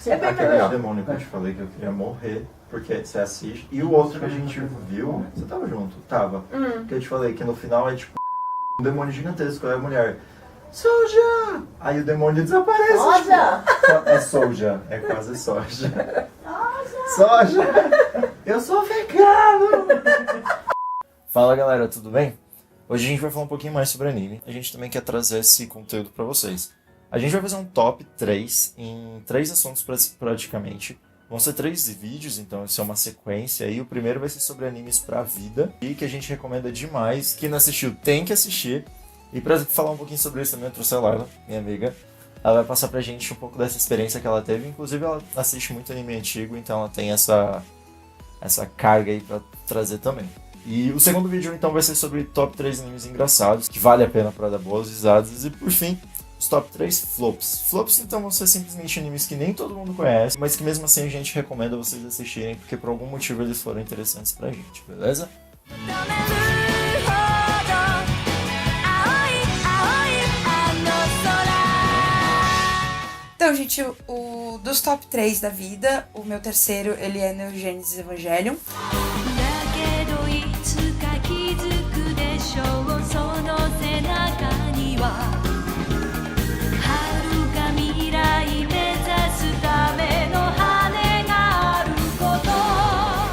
Sim, É bem aquele melhor. demônio que eu te falei que eu queria morrer, porque você assiste. E o outro que a gente viu, você tava junto? Tava. Que eu te falei que no final é tipo um demônio gigantesco, aí a mulher, soja! Aí o demônio desaparece. Soja! Tipo, é soja, é quase soja. Soja! Eu sou vegano! Fala galera, tudo bem? Hoje a gente vai falar um pouquinho mais sobre anime. A gente também quer trazer esse conteúdo pra vocês. A gente vai fazer um top 3 em 3 assuntos praticamente. Vão ser 3 vídeos, então isso é uma sequência. E o primeiro vai ser sobre animes pra vida. E que a gente recomenda demais. Quem não assistiu tem que assistir. E pra falar um pouquinho sobre isso também eu trouxe a Laila, minha amiga. Ela vai passar pra gente um pouco dessa experiência que ela teve. Inclusive ela assiste muito anime antigo, então ela tem essa carga aí pra trazer também. E o segundo vídeo então vai ser sobre top 3 animes engraçados, que vale a pena pra dar boas risadas. E por fim, os top 3 flops. Flops então vão ser simplesmente animes que nem todo mundo conhece, mas que mesmo assim a gente recomenda vocês assistirem, porque por algum motivo eles foram interessantes pra gente, beleza? Então, gente, dos top 3 da vida, o meu terceiro, ele é Neon Genesis Evangelion.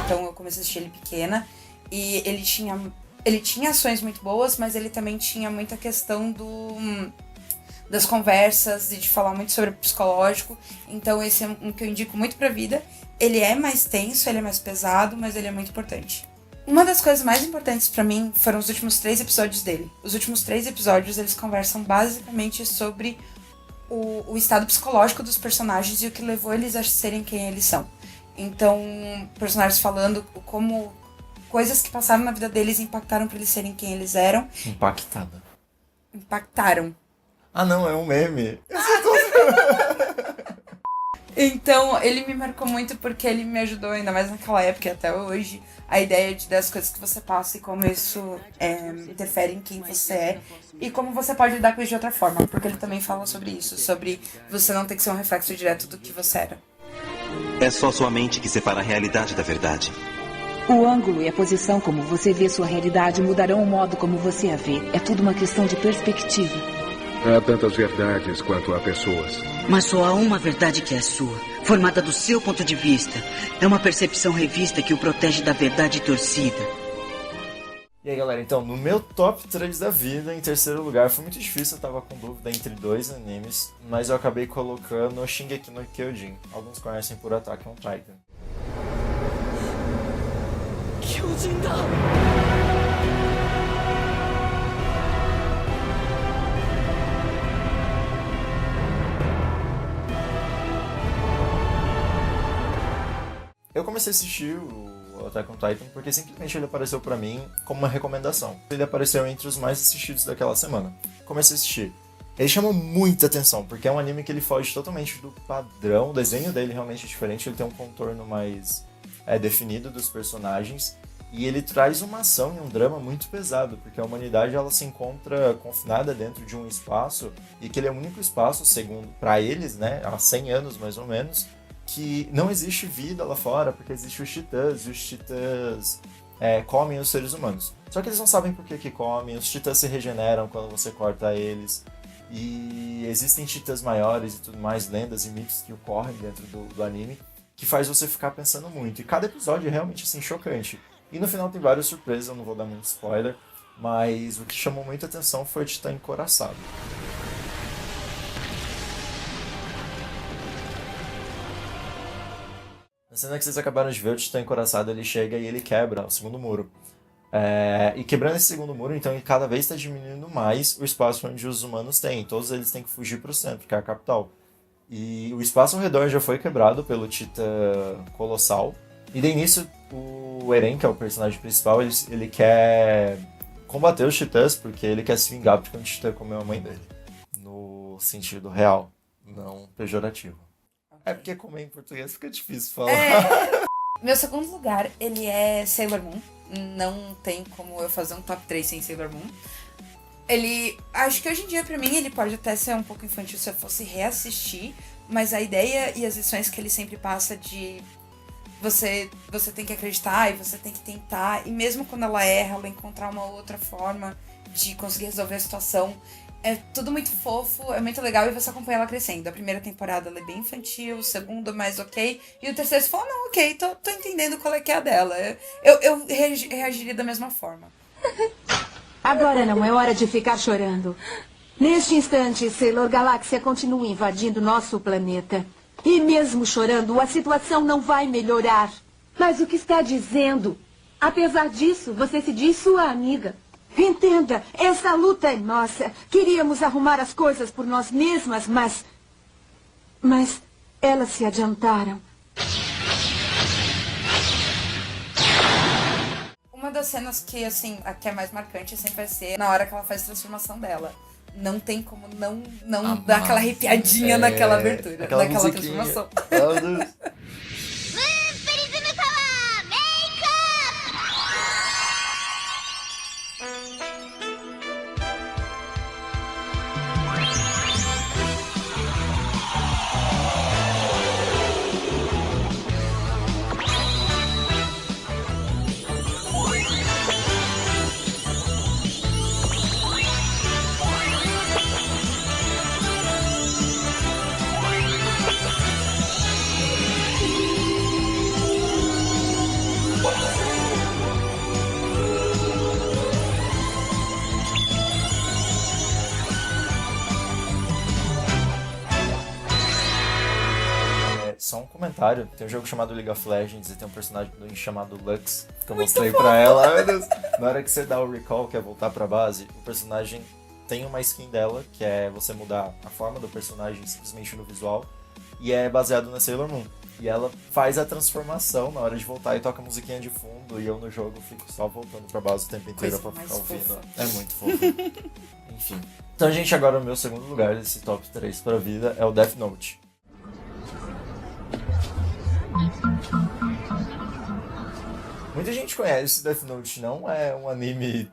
Então, eu comecei a assistir ele pequena e ele tinha ações muito boas, mas ele também tinha muita questão das conversas e de falar muito sobre o psicológico. Então esse é um que eu indico muito pra vida. Ele é mais tenso, ele é mais pesado, mas ele é muito importante. Uma das coisas mais importantes pra mim foram os últimos 3 episódios dele. Os últimos 3 episódios, eles conversam basicamente sobre o estado psicológico dos personagens e o que levou eles a serem quem eles são. Então, personagens falando como coisas que passaram na vida deles impactaram pra eles serem quem eles eram. Impactaram. Ah não, é um meme. Então, ele me marcou muito porque ele me ajudou, ainda mais naquela época e até hoje, a ideia das coisas que você passa e como isso interfere em quem você é e como você pode lidar com isso de outra forma, porque ele também fala sobre isso, sobre você não ter que ser um reflexo direto do que você era. É só sua mente que separa a realidade da verdade. O ângulo e a posição como você vê sua realidade mudarão o modo como você a vê. É tudo uma questão de perspectiva. Há tantas verdades quanto há pessoas. Mas só há uma verdade que é sua, formada do seu ponto de vista. É uma percepção revista que o protege da verdade torcida. E aí galera, então no meu top 3 da vida, em terceiro lugar, foi muito difícil, eu tava com dúvida entre 2 animes, mas eu acabei colocando Shingeki no Kyojin. Alguns conhecem por Attack on Titan. Eu comecei a assistir o Attack on Titan porque simplesmente ele apareceu pra mim como uma recomendação. Ele apareceu entre os mais assistidos daquela semana. Comecei a assistir. Ele chamou muita atenção, porque é um anime que ele foge totalmente do padrão. O desenho dele realmente é diferente, ele tem um contorno mais definido dos personagens. E ele traz uma ação e um drama muito pesado, porque a humanidade ela se encontra confinada dentro de um espaço, e que ele é o único espaço, segundo para eles, né, há 100 anos mais ou menos, que não existe vida lá fora, porque existem os titãs, e os titãs comem os seres humanos. Só que eles não sabem por que comem, os titãs se regeneram quando você corta eles, e existem titãs maiores e tudo mais, lendas e mitos que ocorrem dentro do anime, que faz você ficar pensando muito. E cada episódio é realmente assim, chocante. E no final tem várias surpresas, eu não vou dar muito spoiler, mas o que chamou muita atenção foi o titã encouraçado. Na cena que vocês acabaram de ver, o titã encouraçado ele chega e ele quebra o segundo muro. E quebrando esse segundo muro, então ele cada vez está diminuindo mais o espaço onde os humanos têm. Todos eles têm que fugir para o centro, que é a capital. E o espaço ao redor já foi quebrado pelo titã colossal. E daí nisso, o Eren, que é o personagem principal, ele quer combater os titãs porque ele quer se vingar porque um titã comeu a mãe dele. No sentido real, não pejorativo. É porque comer em português fica difícil falar. Meu segundo lugar, ele é Sailor Moon. Não tem como eu fazer um top 3 sem Sailor Moon. Ele, acho que hoje em dia pra mim ele pode até ser um pouco infantil se eu fosse reassistir, mas a ideia e as lições que ele sempre passa de você tem que acreditar e você tem que tentar, e mesmo quando ela erra, ela encontrar uma outra forma de conseguir resolver a situação. É tudo muito fofo, é muito legal, e você acompanha ela crescendo. A primeira temporada ela é bem infantil, o segundo mais ok, e o terceiro você fala, não, ok, tô entendendo qual é que é a dela. Eu reagiria da mesma forma. Agora não é hora de ficar chorando. Neste instante, Sailor Galáxia continua invadindo nosso planeta. E mesmo chorando, a situação não vai melhorar. Mas o que está dizendo? Apesar disso, você se diz sua amiga. Entenda, essa luta é nossa. Queríamos arrumar as coisas por nós mesmas, mas elas se adiantaram. Uma das cenas que, assim, a que é mais marcante sempre vai ser na hora que ela faz a transformação dela. Não tem como não dar aquela arrepiadinha naquela abertura, naquela transformação. Meu Deus. Só um comentário, tem um jogo chamado League of Legends e tem um personagem chamado Lux, que eu mostrei pra ela. Ai, meu Deus. Na hora que você dá o recall, que é voltar pra base, o personagem tem uma skin dela, que é você mudar a forma do personagem simplesmente no visual, e é baseado na Sailor Moon. E ela faz a transformação na hora de voltar e toca a musiquinha de fundo, e eu no jogo fico só voltando pra base o tempo inteiro pra ficar ouvindo. É muito fofo. Enfim. Então, gente, agora o meu segundo lugar desse top 3 pra vida é o Death Note. Muita gente conhece Death Note, não é um anime...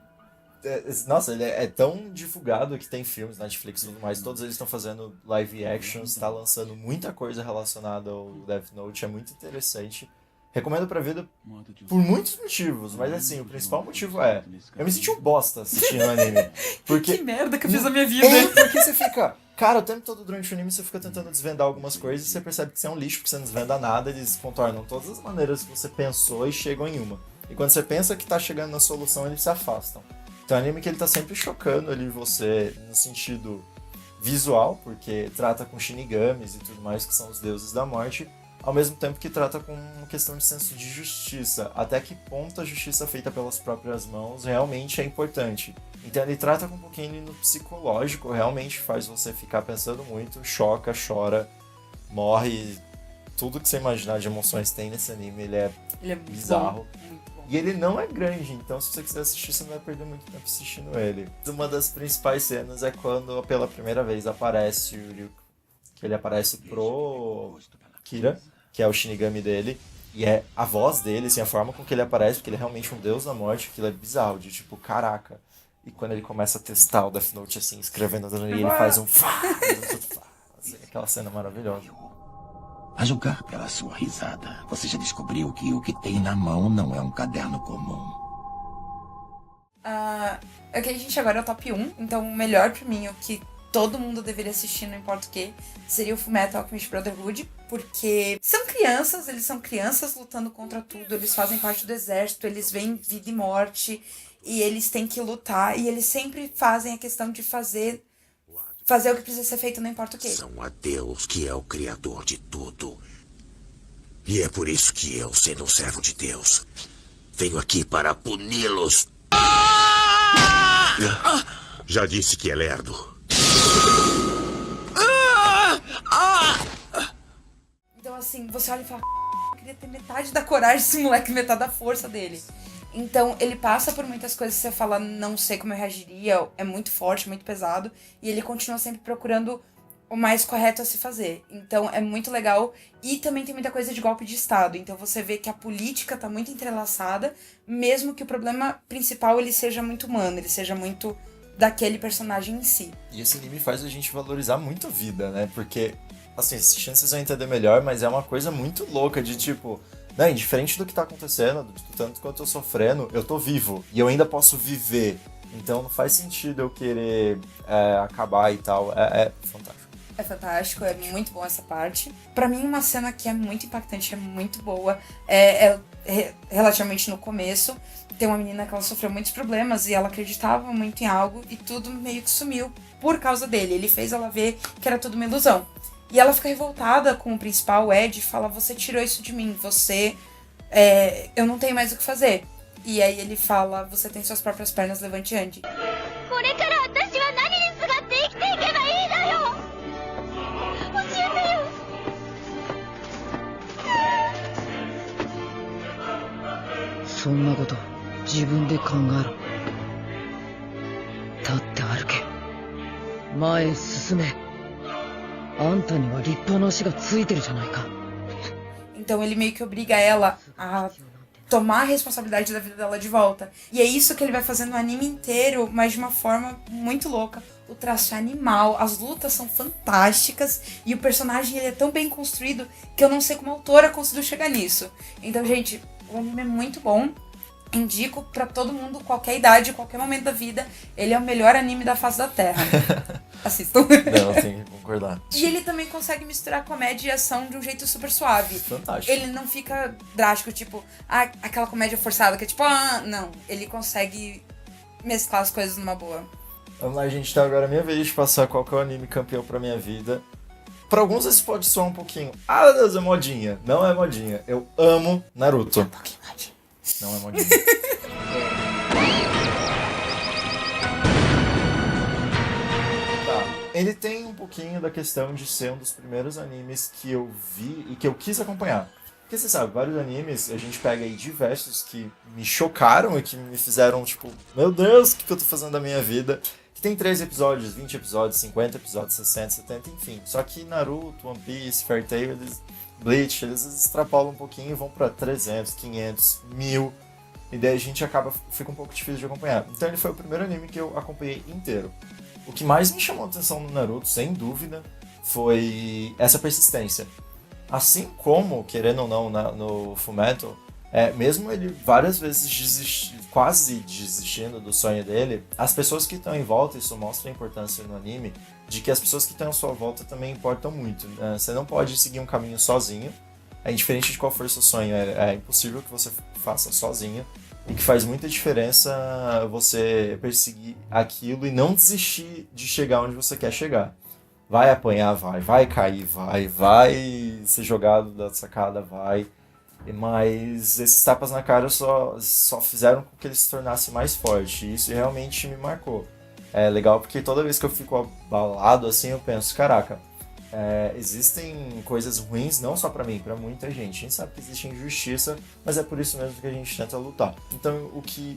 Nossa, ele é tão divulgado que tem filmes, Netflix e tudo mais, todos eles estão fazendo live actions, tá lançando muita coisa relacionada ao Death Note, é muito interessante. Recomendo pra vida por muitos motivos, mas assim, o principal motivo é... Eu me senti um bosta assistindo o anime. Porque... Que merda que eu fiz na minha vida. Porque você fica... Cara, o tempo todo durante o anime você fica tentando desvendar algumas coisas e você percebe que você é um lixo, porque você não desvenda nada, eles contornam todas as maneiras que você pensou e chegam em uma. E quando você pensa que tá chegando na solução, eles se afastam. Então é um anime que ele tá sempre chocando ali você no sentido visual, porque trata com shinigamis e tudo mais, que são os deuses da morte, ao mesmo tempo que trata com uma questão de senso de justiça. Até que ponto a justiça feita pelas próprias mãos realmente é importante. Então ele trata com um pouquinho no psicológico, realmente faz você ficar pensando muito, choca, chora, morre, tudo que você imaginar de emoções tem nesse anime, ele é bizarro. Muito bom. E ele não é grande, então se você quiser assistir, você não vai perder muito tempo assistindo ele. Uma das principais cenas é quando pela primeira vez aparece o Ryuko, que ele aparece pro Kira, que é o Shinigami dele, e é a voz dele, assim, a forma com que ele aparece, porque ele é realmente um deus da morte, aquilo é bizarro, de tipo, caraca. E quando ele começa a testar o Death Note, assim, escrevendo, e ele faz um assim, aquela cena maravilhosa. A julgar pela sua risada, você já descobriu que o que tem na mão não é um caderno comum. Ok, gente, agora é o top 1. Então, o melhor pra mim, o que todo mundo deveria assistir, não importa o que, seria o Fullmetal Alchemist Brotherhood, porque eles são crianças lutando contra tudo, eles fazem parte do exército, eles veem vida e morte, e eles têm que lutar, e eles sempre fazem a questão de fazer o que precisa ser feito, não importa o que. São a Deus que é o criador de tudo. E é por isso que eu, sendo um servo de Deus, venho aqui para puni-los. Já disse que é lerdo. Então, assim, você olha e fala, eu queria ter metade da coragem desse moleque, metade da força dele. Então, ele passa por muitas coisas que você fala, não sei como eu reagiria, é muito forte, muito pesado, e ele continua sempre procurando o mais correto a se fazer. Então, é muito legal, e também tem muita coisa de golpe de Estado, então você vê que a política tá muito entrelaçada, mesmo que o problema principal ele seja muito humano, ele seja muito daquele personagem em si. E esse anime faz a gente valorizar muito a vida, né? Porque assim, assistindo vocês vão entender melhor, mas é uma coisa muito louca de tipo, né, indiferente do que tá acontecendo, do tanto quanto eu tô sofrendo, eu tô vivo e eu ainda posso viver. Então não faz sentido eu querer acabar e tal. É fantástico. É fantástico, é muito bom essa parte. Pra mim, uma cena que é muito impactante, é muito boa, é relativamente no começo. Tem uma menina que ela sofreu muitos problemas e ela acreditava muito em algo e tudo meio que sumiu por causa dele. Ele fez ela ver que era tudo uma ilusão. E ela fica revoltada com o principal, o Ed, e fala: você tirou isso de mim, eu não tenho mais o que fazer. E aí ele fala: você tem suas próprias pernas, levante e ande. Então ele meio que obriga ela a tomar a responsabilidade da vida dela de volta. E é isso que ele vai fazendo o anime inteiro, mas de uma forma muito louca. O traço é animal, as lutas são fantásticas e o personagem ele é tão bem construído que eu não sei como a autora conseguiu chegar nisso. Então, gente, o anime é muito bom. Indico pra todo mundo, qualquer idade, qualquer momento da vida. Ele é o melhor anime da face da Terra. Assistam. Não, tem que concordar. E ele também consegue misturar comédia e ação de um jeito super suave. Fantástico. Ele não fica drástico, tipo, aquela comédia forçada que é tipo, não. Ele consegue mesclar as coisas numa boa. Vamos lá, gente. Então agora é minha vez de passar qual que é o anime campeão pra minha vida. Pra alguns isso pode soar um pouquinho, meu Deus, é modinha. Não é modinha. Eu amo Naruto. Não é modinha. Ele tem um pouquinho da questão de ser um dos primeiros animes que eu vi e que eu quis acompanhar. Porque você sabe, vários animes, a gente pega aí diversos que me chocaram e que me fizeram tipo, meu Deus, o que eu tô fazendo da minha vida? Que tem 13 episódios, 20 episódios, 50 episódios, 60, 70, enfim. Só que Naruto, One Piece, Fairy Tail, Bleach, eles extrapolam um pouquinho e vão pra 300, 500, 1000. E daí a gente fica um pouco difícil de acompanhar. Então ele foi o primeiro anime que eu acompanhei inteiro. O que mais me chamou a atenção no Naruto, sem dúvida, foi essa persistência. Assim como, querendo ou não, no Fullmetal, mesmo ele várias vezes quase desistindo do sonho dele, as pessoas que estão em volta, isso mostra a importância no anime, de que as pessoas que estão à sua volta também importam muito. Você não pode seguir um caminho sozinho, indiferente de qual for o seu sonho, é impossível que você faça sozinho, e que faz muita diferença você perseguir aquilo e não desistir de chegar onde você quer chegar. Vai apanhar, vai cair, vai ser jogado da sacada, vai. Mas esses tapas na cara só fizeram com que ele se tornasse mais forte. E isso realmente me marcou. É legal porque toda vez que eu fico abalado assim, eu penso, caraca, existem coisas ruins não só pra mim, pra muita gente. A gente sabe que existe injustiça, mas é por isso mesmo que a gente tenta lutar. Então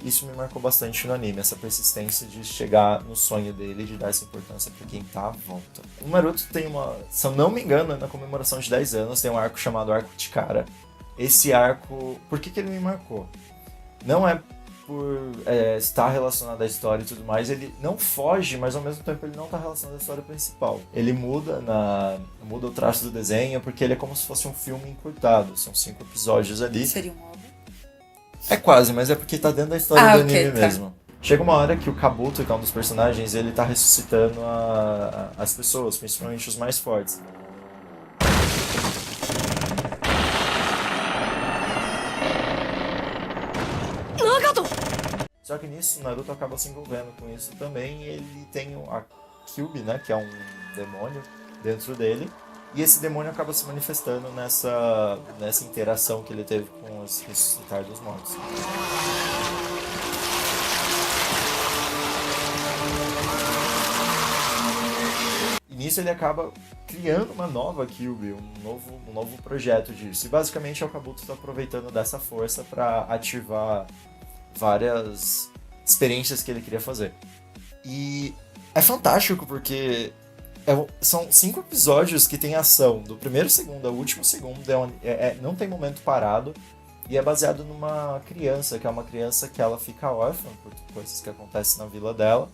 isso me marcou bastante no anime, essa persistência de chegar no sonho dele, de dar essa importância pra quem tá à volta. O Naruto tem se eu não me engano, na comemoração de 10 anos, tem um arco chamado Arco Chikara. Esse arco, por que ele me marcou? Não é por estar relacionado à história e tudo mais, ele não foge, mas ao mesmo tempo ele não está relacionado à história principal. Ele muda o traço do desenho, porque ele é como se fosse um filme encurtado, são 5 episódios ali. Seria um óbvio? É quase, mas é porque tá dentro da história do anime mesmo. Chega uma hora que o Kabuto, que é um dos personagens, ele tá ressuscitando as pessoas, principalmente os mais fortes. Só que nisso, o Naruto acaba se envolvendo com isso também, e ele tem a Kyuubi, né, que é um demônio dentro dele, e esse demônio acaba se manifestando nessa interação que ele teve com os ressuscitar dos mortos. E nisso ele acaba criando uma nova Kyuubi, um novo projeto disso, e basicamente o Kabuto está aproveitando dessa força para ativar várias experiências que ele queria fazer. E é fantástico porque são 5 episódios que tem ação do primeiro segundo ao último segundo, não tem momento parado, e é baseado numa criança, que é uma criança que ela fica órfã por coisas que acontecem na vila dela,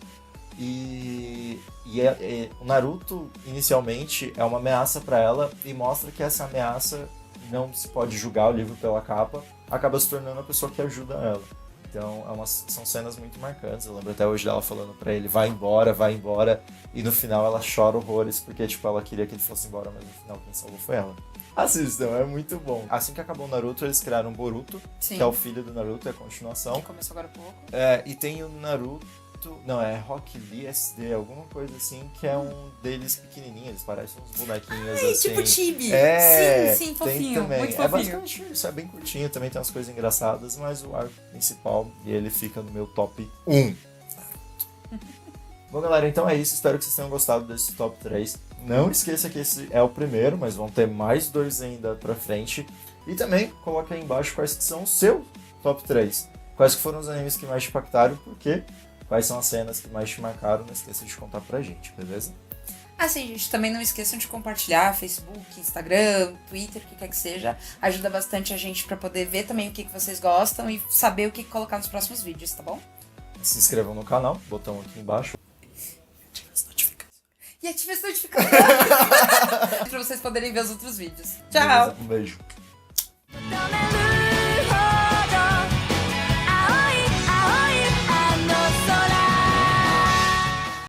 O Naruto, inicialmente, é uma ameaça pra ela e mostra que essa ameaça não se pode julgar o livro pela capa, acaba se tornando a pessoa que ajuda ela. Então, são cenas muito marcantes. Eu lembro até hoje dela falando pra ele, vai embora, e no final ela chora horrores, porque tipo, ela queria que ele fosse embora, mas no final quem salvou foi ela. Assistam, é muito bom. Assim que acabou o Naruto, eles criaram o Boruto, Sim. que é o filho do Naruto, é a continuação. Que começou agora há pouco. E tem o Naruto, não, é Rock Lee SD, alguma coisa assim, que é um deles pequenininho, eles parecem uns bonequinhos assim. Tipo Chibi. Sim, fofinho, também. muito fofinho. É basicamente isso, é bem curtinho, também tem umas coisas engraçadas, mas o arco principal, e ele fica no meu top 1. Bom, galera, então é isso, espero que vocês tenham gostado desse top 3. Não esqueça que esse é o primeiro, mas vão ter mais 2 ainda pra frente. E também coloque aí embaixo quais que são o seu top 3. Quais que foram os animes que mais te impactaram, por quê? Quais são as cenas que mais te marcaram, não esqueça de contar pra gente, beleza? Assim, gente, também não esqueçam de compartilhar Facebook, Instagram, Twitter, o que quer que seja. Ajuda bastante a gente pra poder ver também o que vocês gostam e saber o que colocar nos próximos vídeos, tá bom? Se inscrevam no canal, botão aqui embaixo. E ative as notificações pra vocês poderem ver os outros vídeos. Tchau! Beleza? Um beijo. Don't